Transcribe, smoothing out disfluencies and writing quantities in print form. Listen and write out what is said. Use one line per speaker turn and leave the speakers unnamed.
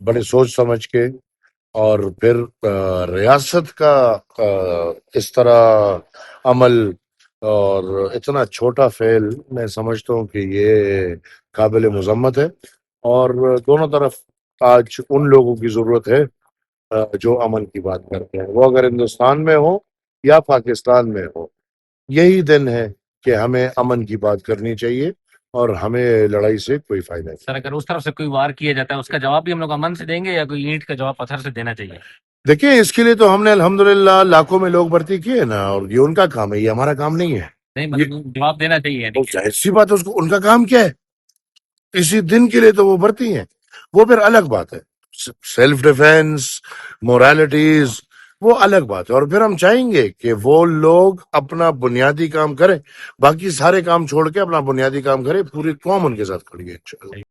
بڑے سوچ سمجھ کے، اور پھر ریاست کا اس طرح عمل اور اتنا چھوٹا فعل، میں سمجھتا ہوں کہ یہ قابل مذمت ہے، اور دونوں طرف آج ان لوگوں کی ضرورت ہے جو امن کی بات کرتے ہیں، وہ اگر ہندوستان میں ہو یا پاکستان میں ہو، یہی دن ہے کہ ہمیں امن کی بات کرنی چاہیے، اور ہمیں لڑائی سے کوئی فائدہ نہیں۔
سر اگر اس طرف سے کوئی وار کیا جاتا ہے اس کا جواب بھی ہم لوگ امن سے دیں گے، یا کوئی اینٹ کا جواب پتھر سے دینا چاہیے؟
دیکھیں، اس کے لیے تو ہم نے الحمدللہ لاکھوں میں لوگ بھرتی کیے نا، اور یہ ان کا کام ہے، یہ ہمارا کام نہیں ہے۔
نہیں
یہ
مطلب جواب دینا چاہیے یعنی کہ
ظاہر سی بات ہے، اس کو ان کا کام کیا ہے؟ اسی دن کے لیے تو وہ بھرتی ہیں، وہ پھر الگ بات ہے، سیلف ڈیفenس، مورالٹیز، وہ الگ بات ہے، اور پھر ہم چاہیں گے کہ وہ لوگ اپنا بنیادی کام کریں، باقی سارے کام چھوڑ کے اپنا بنیادی کام کریں، پوری قوم ان کے ساتھ کھڑی ہے انشاءاللہ۔